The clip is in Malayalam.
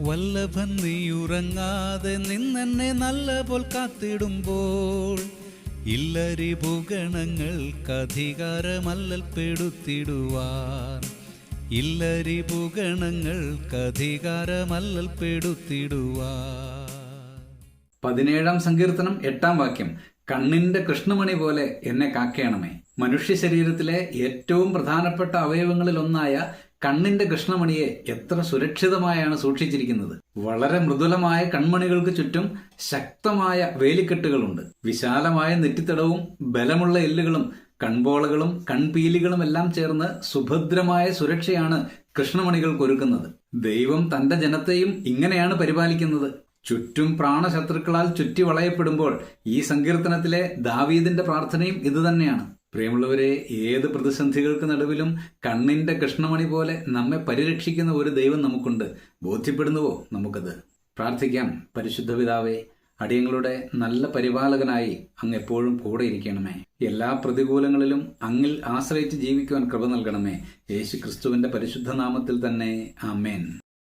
വല്ലഭൻ നീ ഉറങ്ങാതെ നിന്നെന്നെ നല്ല പോൽ കാത്തിടുമ്പോൾ ഇല്ലരി ഭൂഗണങ്ങൾക്കധികാരമല്ലൽപ്പെടുത്തിടുവാൻ ഇല്ലരി ഭൂഗണങ്ങൾക്കധികാരമല്ലൽപ്പെടുത്തിടുവാൻ. 17-ാം സങ്കീർത്തനം 8-ാം വാക്യം. കണ്ണിന്റെ കൃഷ്ണമണി പോലെ എന്നെ കാക്കേണമേ. മനുഷ്യ ശരീരത്തിലെ ഏറ്റവും പ്രധാനപ്പെട്ട അവയവങ്ങളിൽ ഒന്നായ കണ്ണിന്റെ കൃഷ്ണമണിയെ എത്ര സുരക്ഷിതമായാണ് സൂക്ഷിച്ചിരിക്കുന്നത്. വളരെ മൃദുലമായ കൺമണികൾക്ക് ചുറ്റും ശക്തമായ വേലിക്കെട്ടുകളുണ്ട്. വിശാലമായ നെറ്റിത്തടവും ബലമുള്ള എല്ലുകളും കൺപോളകളും കൺപീലികളും എല്ലാം ചേർന്ന് സുഭദ്രമായ സുരക്ഷയാണ് കൃഷ്ണമണികൾക്കൊരുക്കുന്നത്. ദൈവം തന്റെ ജനത്തെയും ഇങ്ങനെയാണ് പരിപാലിക്കുന്നത്. ചുറ്റും പ്രാണശത്രുക്കളാൽ ചുറ്റി വളയപ്പെടുമ്പോൾ ഈ സങ്കീർത്തനത്തിലെ ദാവീദിന്റെ പ്രാർത്ഥനയും ഇതുതന്നെയാണ്. പ്രിയമുള്ളവരെ, ഏത് പ്രതിസന്ധികൾക്ക് നടുവിലും കണ്ണിന്റെ കൃഷ്ണമണി പോലെ നമ്മെ പരിരക്ഷിക്കുന്ന ഒരു ദൈവം നമുക്കുണ്ട്. ബോധ്യപ്പെടുന്നുവോ നമുക്കത്? പ്രാർത്ഥിക്കാം. പരിശുദ്ധ പിതാവേ, അടിയങ്ങളുടെ നല്ല പരിപാലകനായി അങ്ങ് എപ്പോഴും കൂടെ ഇരിക്കണമേ. എല്ലാ പ്രതികൂലങ്ങളിലും അങ്ങിൽ ആശ്രയിച്ച് ജീവിക്കുവാൻ കൃപ നൽകണമേ. യേശു ക്രിസ്തുവിന്റെ പരിശുദ്ധ നാമത്തിൽ തന്നെ. ആമേൻ.